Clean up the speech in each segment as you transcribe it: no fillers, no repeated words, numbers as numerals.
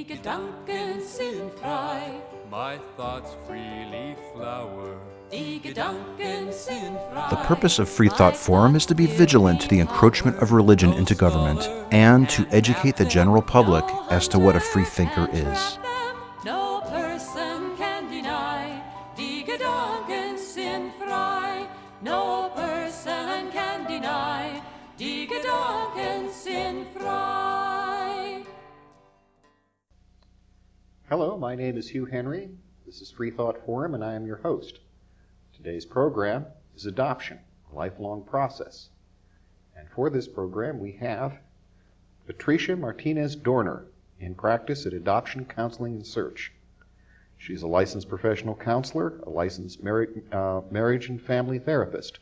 Die Gedanken sind frei. My thoughts freely flower. Die Gedanken sind frei. The purpose of Freethought Forum is to be vigilant to the encroachment of religion into government and to educate the general public as to what a freethinker is. No person can deny. Die Gedanken sind frei. No person can deny. Die Gedanken sind frei. Hello, my name is Hugh Henry. This is Freethought Forum, and I am your host. Today's program is Adoption, a Lifelong Process. And for this program, we have Patricia Martinez Dorner in practice at Adoption Counseling and Search. She's a licensed professional counselor, a licensed marriage and family therapist.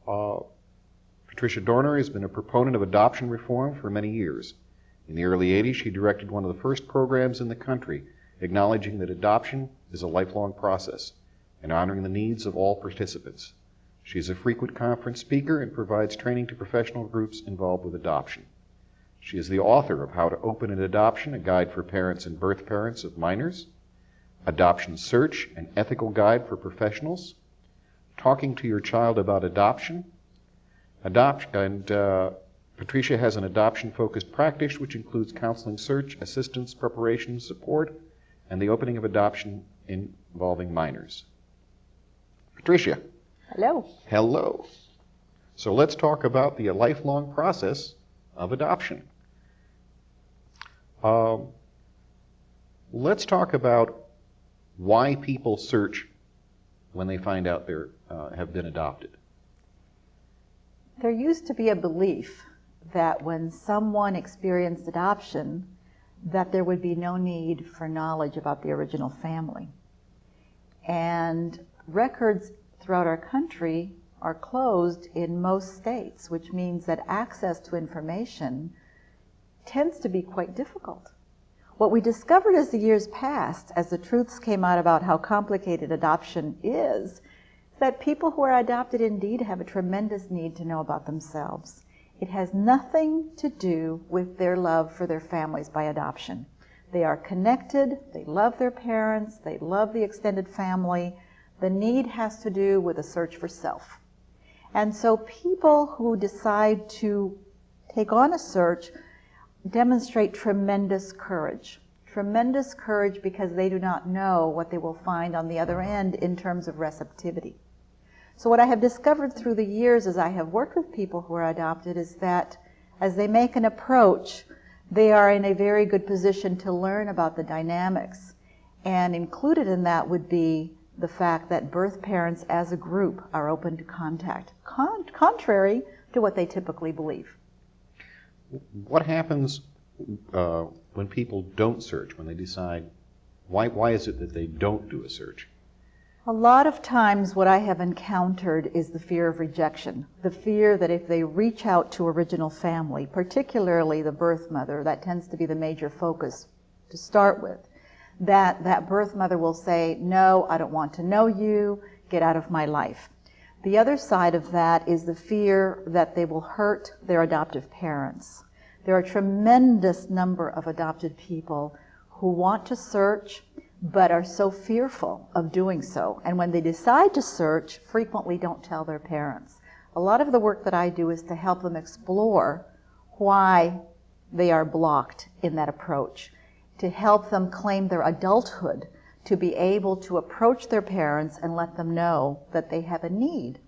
Patricia Dorner has been a proponent of adoption reform for many years. In the early 80s, she directed one of the first programs in the country acknowledging that adoption is a lifelong process and honoring the needs of all participants. She is a frequent conference speaker and provides training to professional groups involved with adoption. She is the author of How to Open an Adoption, a guide for parents and birth parents of minors, Adoption Search, an ethical guide for professionals, Talking to Your Child About Adoption, Patricia has an adoption-focused practice which includes counseling, search, assistance, preparation, support, and the opening of adoption involving minors. Patricia. Hello. Hello. So let's talk about the lifelong process of adoption. Let's talk about why people search when they find out they have been adopted. There used to be a belief that when someone experienced adoption, that there would be no need for knowledge about the original family. And records throughout our country are closed in most states, which means that access to information tends to be quite difficult. What we discovered as the years passed, as the truths came out about how complicated adoption is that people who are adopted indeed have a tremendous need to know about themselves. It has nothing to do with their love for their families by adoption. They are connected, they love their parents, they love the extended family. The need has to do with a search for self. And so people who decide to take on a search demonstrate tremendous courage. Tremendous courage because they do not know what they will find on the other end in terms of receptivity. So what I have discovered through the years as I have worked with people who are adopted is that as they make an approach, they are in a very good position to learn about the dynamics. And included in that would be the fact that birth parents as a group are open to contact, contrary to what they typically believe. What happens when people don't search, when they decide, why is it that they don't do a search? A lot of times what I have encountered is the fear of rejection, the fear that if they reach out to original family, particularly the birth mother, that tends to be the major focus to start with, that birth mother will say, no, I don't want to know you, get out of my life. The other side of that is the fear that they will hurt their adoptive parents. There are a tremendous number of adopted people who want to search, but are so fearful of doing so. And when they decide to search, frequently don't tell their parents. A lot of the work that I do is to help them explore why they are blocked in that approach, to help them claim their adulthood, to be able to approach their parents and let them know that they have a need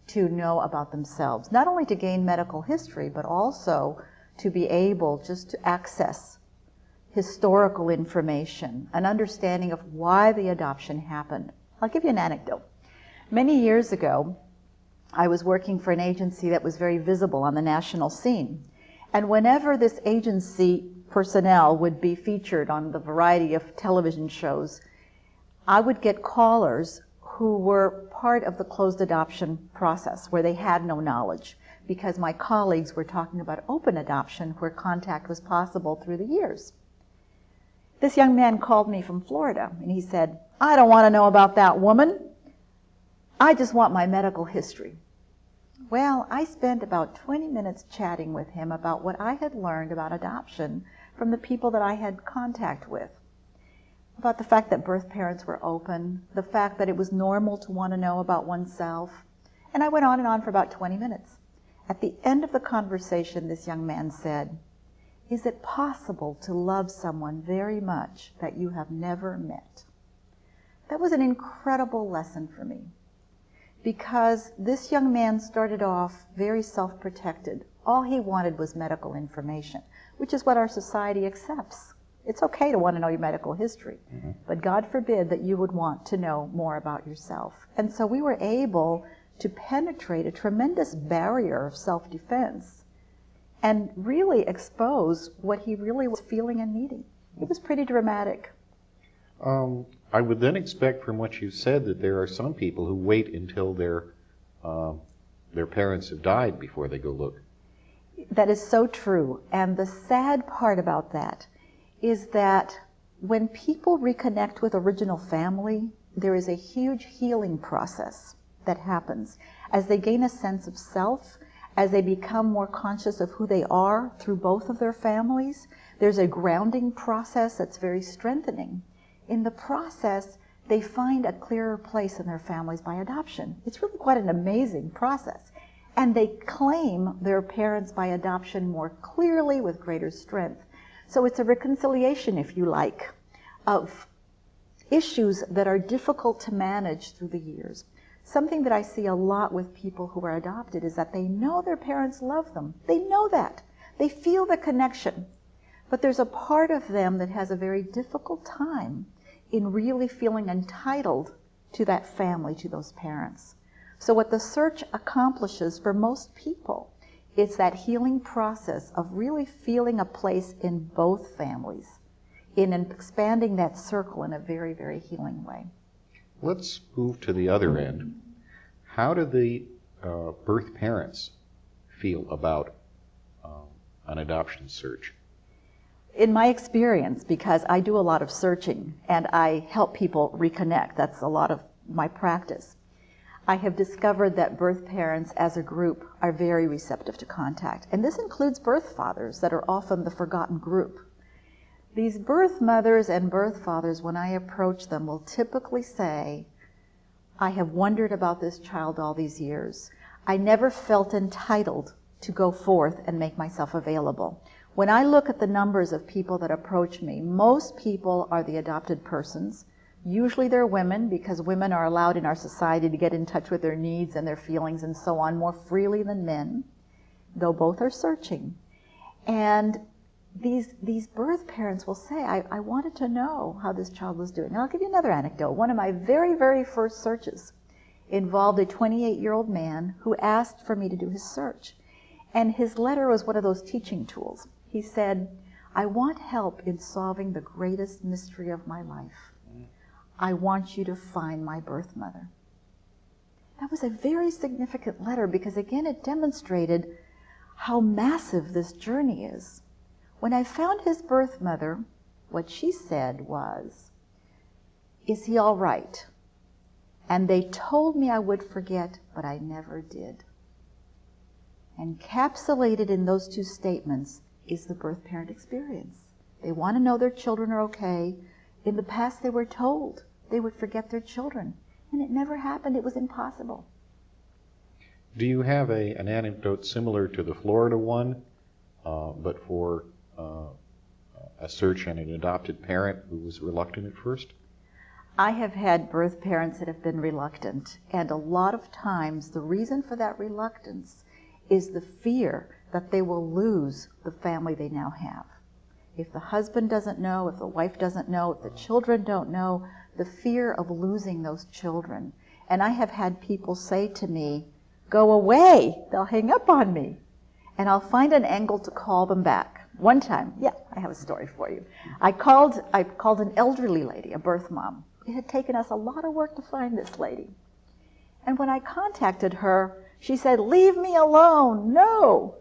to know about themselves, not only to gain medical history, but also to be able just to access historical information, an understanding of why the adoption happened. I'll give you an anecdote. Many years ago, I was working for an agency that was very visible on the national scene. And whenever this agency personnel would be featured on the variety of television shows, I would get callers who were part of the closed adoption process, where they had no knowledge, because my colleagues were talking about open adoption, where contact was possible through the years. This young man called me from Florida, and he said, I don't want to know about that woman. I just want my medical history. Well, I spent about 20 minutes chatting with him about what I had learned about adoption from the people that I had contact with. About the fact that birth parents were open, the fact that it was normal to want to know about oneself. And I went on and on for about 20 minutes. At the end of the conversation, this young man said, "Is it possible to love someone very much that you have never met?" That was an incredible lesson for me, because this young man started off very self-protected. All he wanted was medical information, which is what our society accepts. It's okay to want to know your medical history, but God forbid that you would want to know more about yourself. And so we were able to penetrate a tremendous barrier of self-defense and really expose what he really was feeling and needing. It was pretty dramatic. I would then expect from what you said that there are some people who wait until their parents have died before they go look. That is so true. And the sad part about that is that when people reconnect with original family, there is a huge healing process that happens as they gain a sense of self, as they become more conscious of who they are through both of their families. There's a grounding process that's very strengthening. In the process, they find a clearer place in their families by adoption. It's really quite an amazing process. And they claim their parents by adoption more clearly with greater strength. So it's a reconciliation, if you like, of issues that are difficult to manage through the years. Something that I see a lot with people who are adopted is that they know their parents love them. They know that. They feel the connection. But there's a part of them that has a very difficult time in really feeling entitled to that family, to those parents. So what the search accomplishes for most people is that healing process of really feeling a place in both families, in expanding that circle in a very, very healing way. Let's move to the other end. How do the birth parents feel about an adoption search? In my experience, because I do a lot of searching and I help people reconnect, that's a lot of my practice, I have discovered that birth parents as a group are very receptive to contact. And this includes birth fathers that are often the forgotten group. These birth mothers and birth fathers, when I approach them, will typically say, "I have wondered about this child all these years. I never felt entitled to go forth and make myself available." When I look at the numbers of people that approach me, most people are the adopted persons. Usually they're women, because women are allowed in our society to get in touch with their needs and their feelings and so on more freely than men, though both are searching. And these birth parents will say, I wanted to know how this child was doing. And I'll give you another anecdote. One of my very, very first searches involved a 28-year-old man who asked for me to do his search. And his letter was one of those teaching tools. He said, "I want help in solving the greatest mystery of my life. I want you to find my birth mother." That was a very significant letter because, again, it demonstrated how massive this journey is. When I found his birth mother, what she said was, "Is he all right?" And they told me I would forget, but I never did. Encapsulated in those two statements is the birth parent experience. They want to know their children are okay. In the past, they were told they would forget their children, and it never happened. It was impossible. Do you have an anecdote similar to the Florida one, but for a search on an adopted parent who was reluctant at first? I have had birth parents that have been reluctant, and a lot of times the reason for that reluctance is the fear that they will lose the family they now have. If the husband doesn't know, if the wife doesn't know, if the children don't know, the fear of losing those children. And I have had people say to me, "Go away, they'll hang up on me." And I'll find an angle to call them back. One time, I have a story for you. I called an elderly lady, a birth mom. It had taken us a lot of work to find this lady. And when I contacted her, she said, "Leave me alone, no."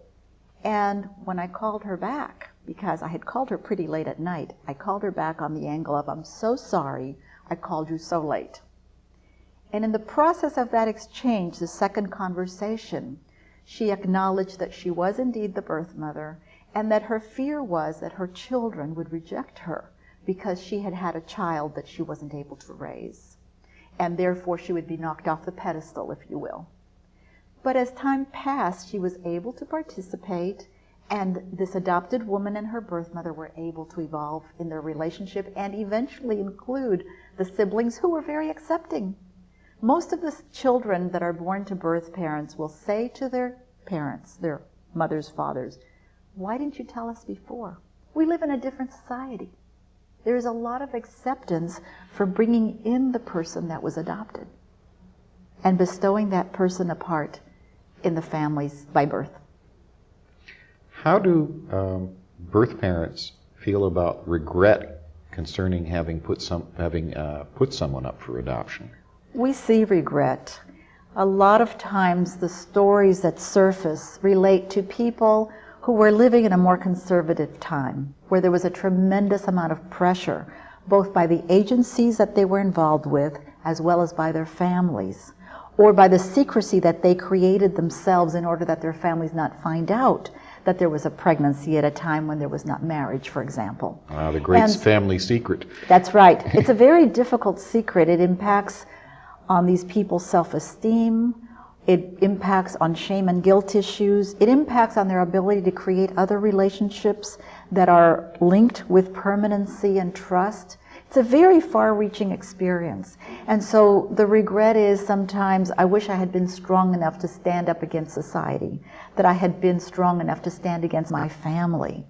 And when I called her back, because I had called her pretty late at night, I called her back on the angle of, "I'm so sorry I called you so late." And in the process of that exchange, the second conversation, she acknowledged that she was indeed the birth mother, and that her fear was that her children would reject her because she had had a child that she wasn't able to raise, and therefore she would be knocked off the pedestal, if you will. But as time passed, she was able to participate, and this adopted woman and her birth mother were able to evolve in their relationship and eventually include the siblings who were very accepting. Most of the children that are born to birth parents will say to their parents, their mothers, fathers, "Why didn't you tell us before? We live in a different society." There is a lot of acceptance for bringing in the person that was adopted and bestowing that person a part in the families by birth. How do birth parents feel about regret concerning having put someone up for adoption? We see regret. A lot of times the stories that surface relate to people who were living in a more conservative time, where there was a tremendous amount of pressure, both by the agencies that they were involved with, as well as by their families, or by the secrecy that they created themselves in order that their families not find out that there was a pregnancy at a time when there was not marriage, for example. The great family secret. That's right. It's a very difficult secret. It impacts on these people's self-esteem. It impacts on shame and guilt issues. It impacts on their ability to create other relationships that are linked with permanency and trust. It's a very far-reaching experience. And so the regret is sometimes, I wish I had been strong enough to stand up against society, that I had been strong enough to stand against my family.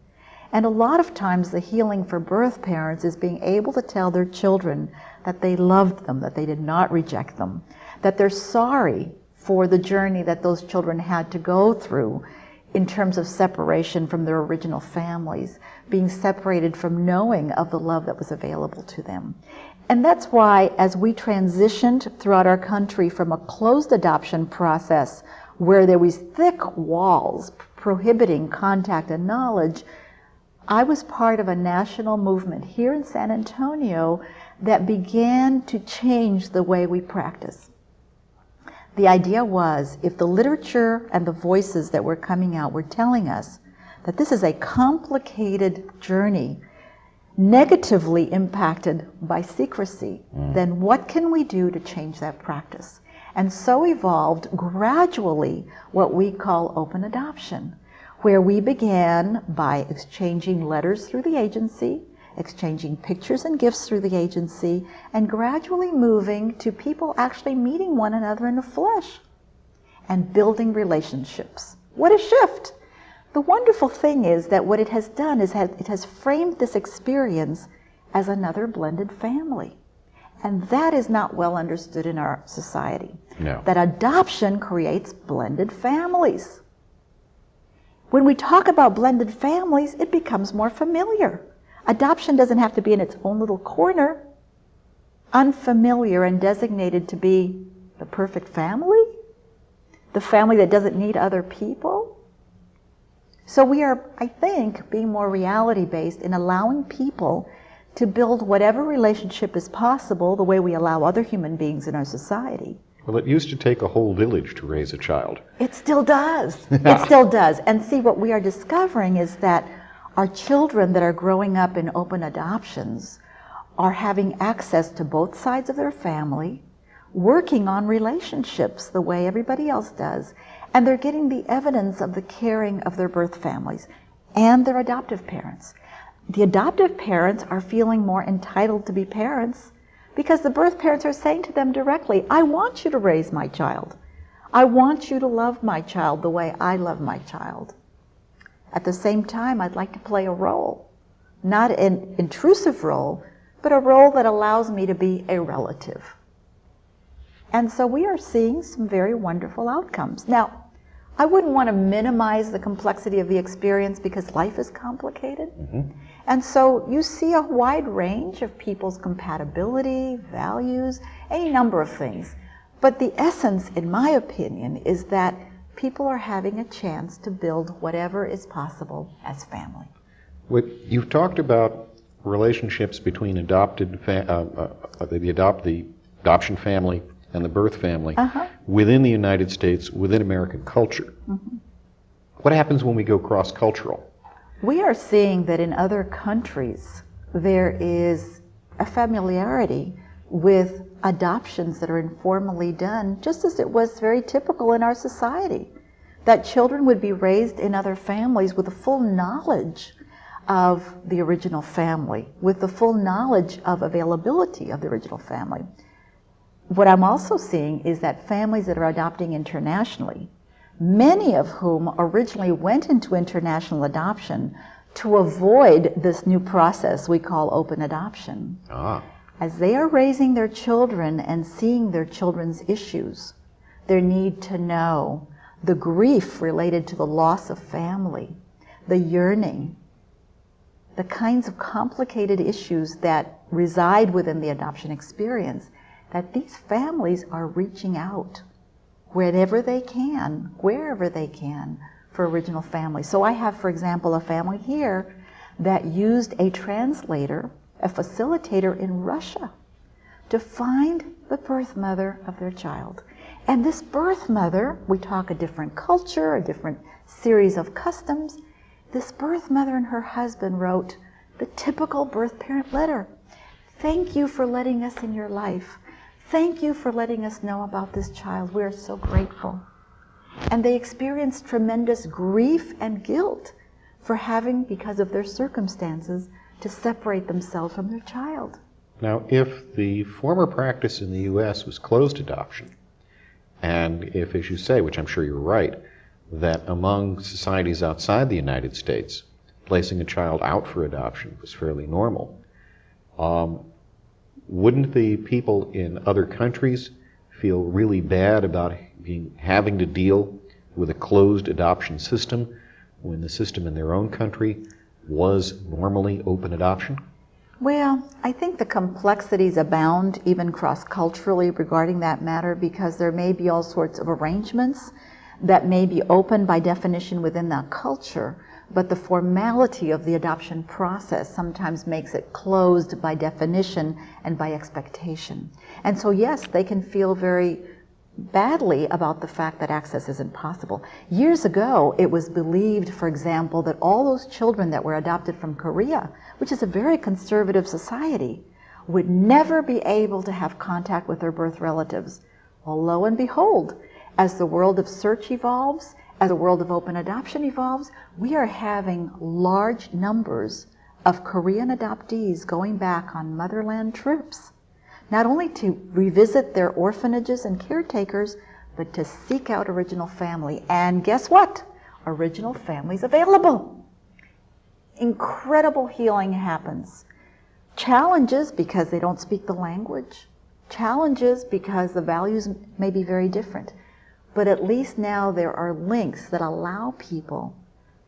And a lot of times the healing for birth parents is being able to tell their children that they loved them, that they did not reject them, that they're sorry for the journey that those children had to go through in terms of separation from their original families, being separated from knowing of the love that was available to them. And that's why, as we transitioned throughout our country from a closed adoption process where there was thick walls prohibiting contact and knowledge, I was part of a national movement here in San Antonio that began to change the way we practice. The idea was, if the literature and the voices that were coming out were telling us that this is a complicated journey, negatively impacted by secrecy, then what can we do to change that practice? And so evolved gradually what we call open adoption, where we began by exchanging letters through the agency, exchanging pictures and gifts through the agency, and gradually moving to people actually meeting one another in the flesh and building relationships. What a shift! The wonderful thing is that what it has done is it has framed this experience as another blended family. And that is not well understood in our society. No. That adoption creates blended families. When we talk about blended families, it becomes more familiar. Adoption doesn't have to be in its own little corner, unfamiliar and designated to be the perfect family, the family that doesn't need other people. So we are, I think, being more reality-based in allowing people to build whatever relationship is possible the way we allow other human beings in our society. Well, it used to take a whole village to raise a child. It still does. It still does. And see, what we are discovering is that our children that are growing up in open adoptions are having access to both sides of their family, working on relationships the way everybody else does, and they're getting the evidence of the caring of their birth families and their adoptive parents. The adoptive parents are feeling more entitled to be parents because the birth parents are saying to them directly, I want you to raise my child. I want you to love my child the way I love my child. At the same time, I'd like to play a role, not an intrusive role, but a role that allows me to be a relative. And so we are seeing some very wonderful outcomes. Now, I wouldn't want to minimize the complexity of the experience because life is complicated. And so you see a wide range of people's compatibility, values, any number of things. But the essence, in my opinion, is that people are having a chance to build whatever is possible as family. You've talked about relationships between the adoption family and the birth family within the United States, within American culture. What happens when we go cross-cultural? We are seeing that in other countries there is a familiarity with adoptions that are informally done, just as it was very typical in our society, that children would be raised in other families with the full knowledge of the original family, with the full knowledge of availability of the original family. What I'm also seeing is that families that are adopting internationally, many of whom originally went into international adoption to avoid this new process we call open adoption. As they are raising their children and seeing their children's issues, their need to know, the grief related to the loss of family, the yearning, the kinds of complicated issues that reside within the adoption experience, that these families are reaching out wherever they can for original families. So I have, for example, a family here that used a translator, a facilitator in Russia, to find the birth mother of their child. And this birth mother, we talk a different culture, a different series of customs. This birth mother and her husband wrote the typical birth parent letter. Thank you for letting us in your life. Thank you for letting us know about this child. We are so grateful. And they experienced tremendous grief and guilt for having, because of their circumstances, to separate themselves from their child. Now, if the former practice in the U.S. was closed adoption, and if, as you say, which I'm sure you're right, that among societies outside the United States, placing a child out for adoption was fairly normal, wouldn't the people in other countries feel really bad about having to deal with a closed adoption system when the system in their own country was normally open adoption? Well, I think the complexities abound even cross-culturally regarding that matter, because there may be all sorts of arrangements that may be open by definition within that culture, but the formality of the adoption process sometimes makes it closed by definition and by expectation. And so yes, they can feel very badly about the fact that access isn't possible. Years ago, it was believed, for example, that all those children that were adopted from Korea, which is a very conservative society, would never be able to have contact with their birth relatives. Well, lo and behold, as the world of search evolves, as the world of open adoption evolves, we are having large numbers of Korean adoptees going back on motherland trips, not only to revisit their orphanages and caretakers, but to seek out original family. And guess what? Original family's available. Incredible healing happens. Challenges because they don't speak the language. Challenges because the values may be very different. But at least now there are links that allow people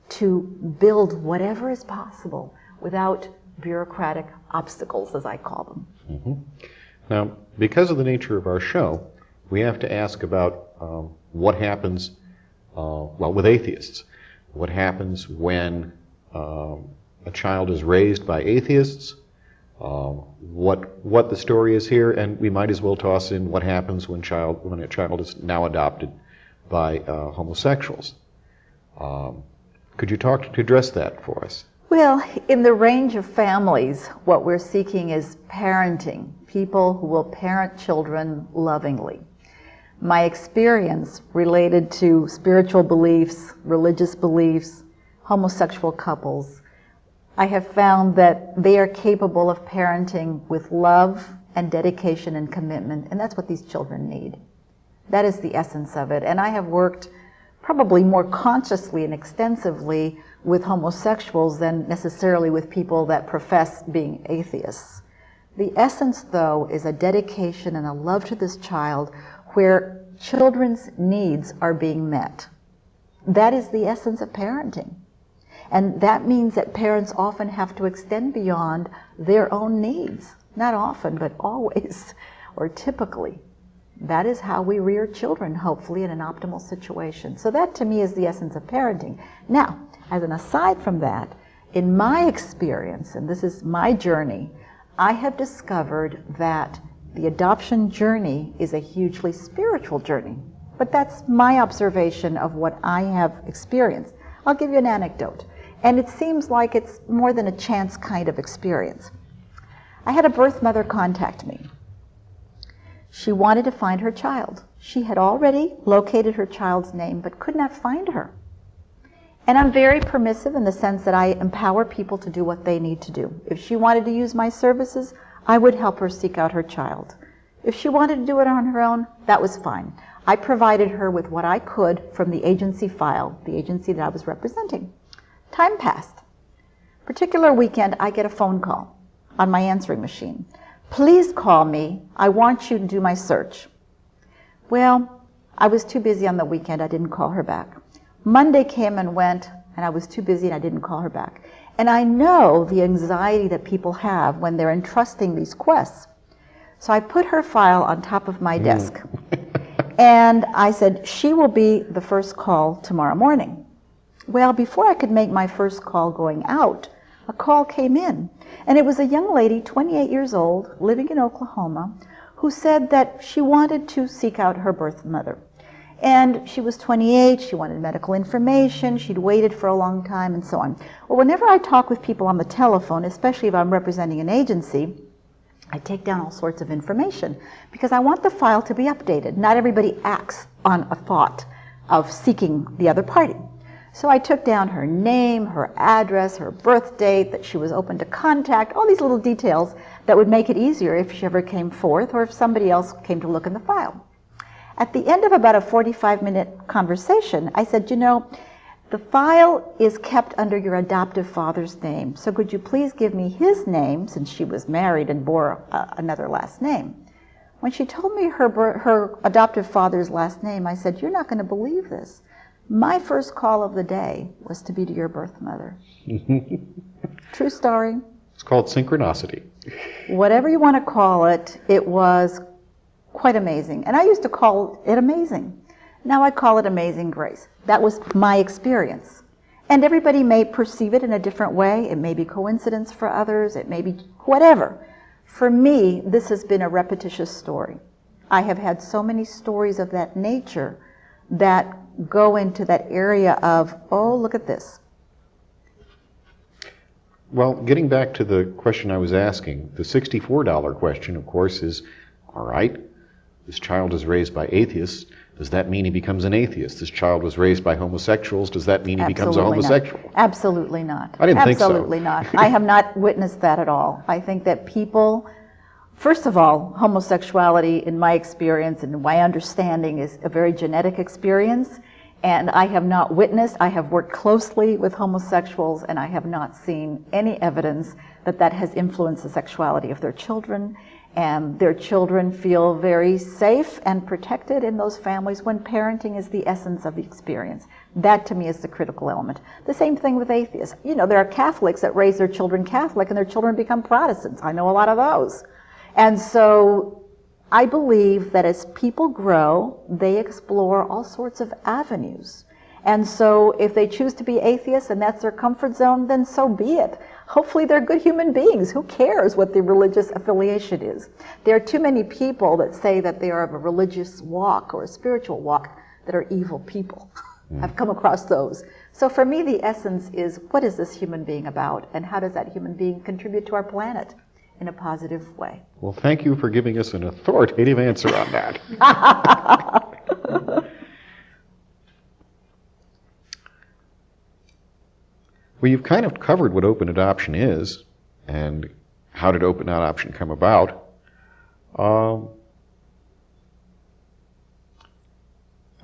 to build whatever is possible without bureaucratic obstacles, as I call them. Mm-hmm. Now, because of the nature of our show, we have to ask about what happens, with atheists. What happens when a child is raised by atheists, what the story is here, and we might as well toss in what happens when a child is now adopted by homosexuals. Could you address that for us? Well, in the range of families, what we're seeking is parenting, people who will parent children lovingly. My experience related to spiritual beliefs, religious beliefs, homosexual couples, I have found that they are capable of parenting with love and dedication and commitment, and that's what these children need. That is the essence of it. And I have worked probably more consciously and extensively with homosexuals than necessarily with people that profess being atheists. The essence, though, is a dedication and a love to this child where children's needs are being met. That is the essence of parenting. And that means that parents often have to extend beyond their own needs. Not often, but always, or typically. That is how we rear children, hopefully, in an optimal situation. So that, to me, is the essence of parenting. Now, as an aside from that, in my experience, and this is my journey, I have discovered that the adoption journey is a hugely spiritual journey. But that's my observation of what I have experienced. I'll give you an anecdote. And it seems like it's more than a chance kind of experience. I had a birth mother contact me. She wanted to find her child. She had already located her child's name but could not find her. And I'm very permissive in the sense that I empower people to do what they need to do. If she wanted to use my services, I would help her seek out her child. If she wanted to do it on her own, that was fine. I provided her with what I could from the agency file, the agency that I was representing. Time passed. Particular weekend, I get a phone call on my answering machine. Please call me. I want you to do my search. Well, I was too busy on the weekend. I didn't call her back. Monday came and went, and I was too busy and I didn't call her back. And I know the anxiety that people have when they're entrusting these quests. So I put her file on top of my desk. And I said, she will be the first call tomorrow morning. Well, before I could make my first call going out, a call came in. And it was a young lady, 28 years old, living in Oklahoma, who said that she wanted to seek out her birth mother. And she was 28, she wanted medical information, she'd waited for a long time, and so on. Well, whenever I talk with people on the telephone, especially if I'm representing an agency, I take down all sorts of information because I want the file to be updated. Not everybody acts on a thought of seeking the other party. So I took down her name, her address, her birth date, that she was open to contact, all these little details that would make it easier if she ever came forth or if somebody else came to look in the file. At the end of about a 45-minute conversation, I said, you know, the file is kept under your adoptive father's name, so could you please give me his name, since she was married and bore another last name. When she told me her adoptive father's last name, I said, you're not going to believe this. My first call of the day was to be to your birth mother. True story. It's called synchronicity. Whatever you want to call it, it was quite amazing. And I used to call it amazing. Now I call it amazing grace. That was my experience. And everybody may perceive it in a different way. It may be coincidence for others. It may be whatever. For me, this has been a repetitious story. I have had so many stories of that nature that go into that area of, oh, look at this. Well, getting back to the question I was asking, the $64 question, of course, is, all right, this child is raised by atheists. Does that mean he becomes an atheist? This child was raised by homosexuals. Does that mean he becomes a homosexual? Not. Absolutely not. I didn't think so. Absolutely not. I have not witnessed that at all. I think that people, first of all, homosexuality, in my experience and my understanding, is a very genetic experience. And I have not witnessed, I have worked closely with homosexuals, and I have not seen any evidence that that has influenced the sexuality of their children. And their children feel very safe and protected in those families when parenting is the essence of the experience. That, to me, is the critical element. The same thing with atheists. You know, there are Catholics that raise their children Catholic and their children become Protestants. I know a lot of those. And so I believe that as people grow, they explore all sorts of avenues. And so if they choose to be atheists and that's their comfort zone, then so be it. Hopefully they're good human beings. Who cares what the religious affiliation is? There are too many people that say that they are of a religious walk or a spiritual walk that are evil people. I've come across those. So for me, the essence is, what is this human being about, and how does that human being contribute to our planet in a positive way? Well, thank you for giving us an authoritative answer on that. Well, you've kind of covered what open adoption is and how did open adoption come about.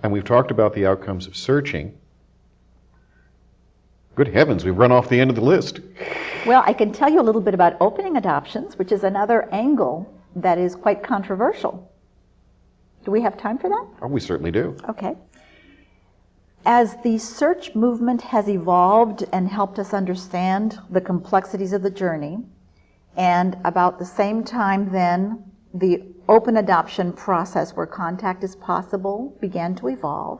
And we've talked about the outcomes of searching. Good heavens, we've run off the end of the list. Well, I can tell you a little bit about opening adoptions, which is another angle that is quite controversial. Do we have time for that? Oh, we certainly do. Okay. As the search movement has evolved and helped us understand the complexities of the journey, and about the same time then, the open adoption process where contact is possible began to evolve,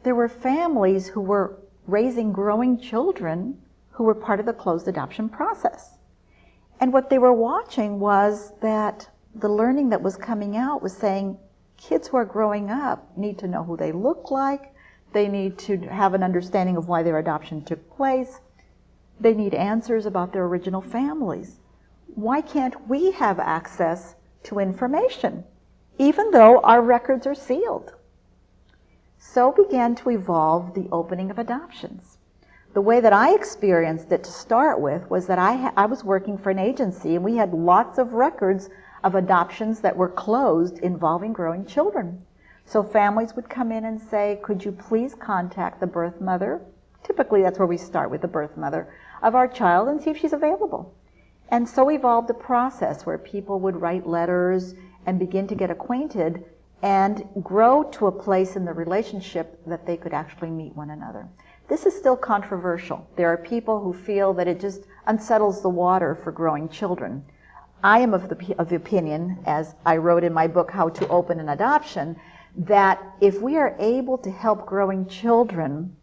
there were families who were raising growing children who were part of the closed adoption process. And what they were watching was that the learning that was coming out was saying kids who are growing up need to know who they look like, They need to have an understanding of why their adoption took place. They need answers about their original families. Why can't we have access to information, even though our records are sealed? So began to evolve the opening of adoptions. The way that I experienced it to start with was that I was working for an agency, and we had lots of records of adoptions that were closed involving growing children. So families would come in and say, could you please contact the birth mother? Typically that's where we start, with the birth mother of our child, and see if she's available. And so evolved a process where people would write letters and begin to get acquainted and grow to a place in the relationship that they could actually meet one another. This is still controversial. There are people who feel that it just unsettles the water for growing children. I am of the opinion, as I wrote in my book, How to Open an Adoption, that if we are able to help growing children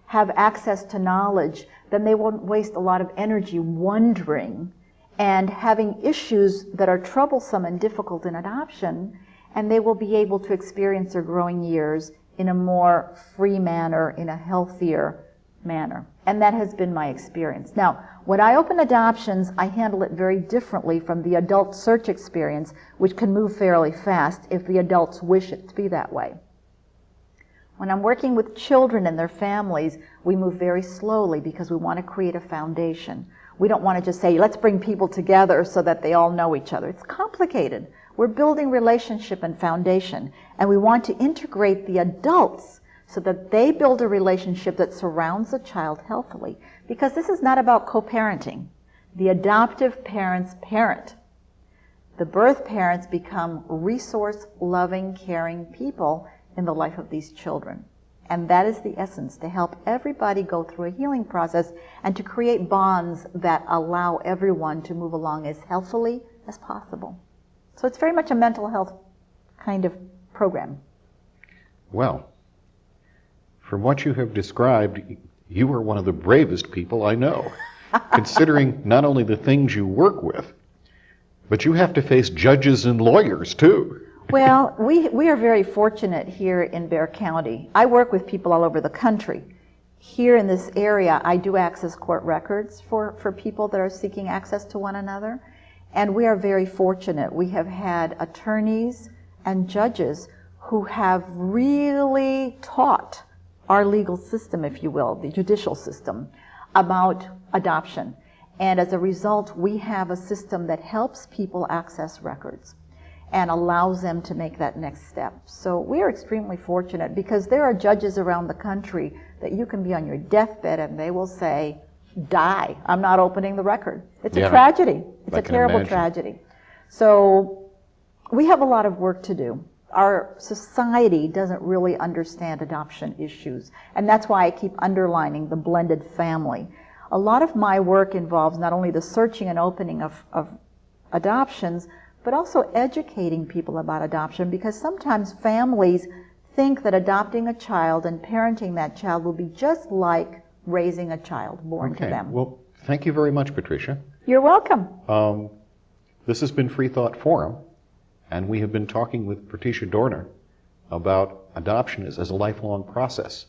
have access to knowledge, then they won't waste a lot of energy wondering and having issues that are troublesome and difficult in adoption, and they will be able to experience their growing years in a more free manner, in a healthier manner. And that has been my experience. Now, when I open adoptions, I handle it very differently from the adult search experience, which can move fairly fast if the adults wish it to be that way. When I'm working with children and their families, we move very slowly because we want to create a foundation. We don't want to just say, let's bring people together so that they all know each other. It's complicated. We're building relationship and foundation, and we want to integrate the adults so that they build a relationship that surrounds the child healthily. Because this is not about co-parenting. The adoptive parents parent. The birth parents become resource-loving, caring people in the life of these children. And that is the essence, to help everybody go through a healing process and to create bonds that allow everyone to move along as healthily as possible. So it's very much a mental health kind of program. Well, from what you have described, you are one of the bravest people I know, considering not only the things you work with, but you have to face judges and lawyers too. Well, we are very fortunate here in Bexar County. I work with people all over the country. Here in this area, I do access court records for people that are seeking access to one another. And we are very fortunate. We have had attorneys and judges who have really taught our legal system, if you will, the judicial system, about adoption. And as a result, we have a system that helps people access records and allows them to make that next step. So we are extremely fortunate, because there are judges around the country that you can be on your deathbed and they will say, die, I'm not opening the record. It's a tragedy. It's a terrible tragedy. So we have a lot of work to do. Our society doesn't really understand adoption issues, and that's why I keep underlining the blended family. A lot of my work involves not only the searching and opening of adoptions, but also educating people about adoption, because sometimes families think that adopting a child and parenting that child will be just like raising a child born to them. Well, thank you very much, Patricia. You're welcome. This has been Freethought Forum, and we have been talking with Patricia Dorner about adoption as a lifelong process.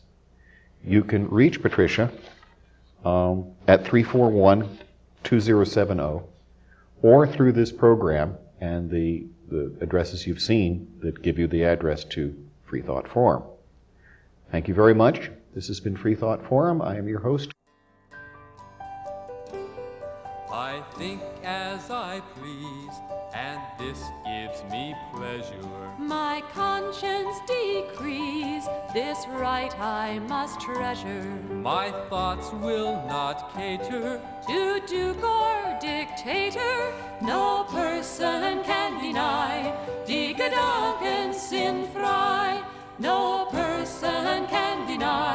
You can reach Patricia at 341-2070, or through this program and the addresses you've seen that give you the address to Freethought Forum. Thank you very much. This has been Freethought Forum. I am your host. I think as I please, and this gives me pleasure. My conscience decrees, this right I must treasure. My thoughts will not cater To duke or dictator, no person can deny. Die Gedanken sind frei, no person can deny.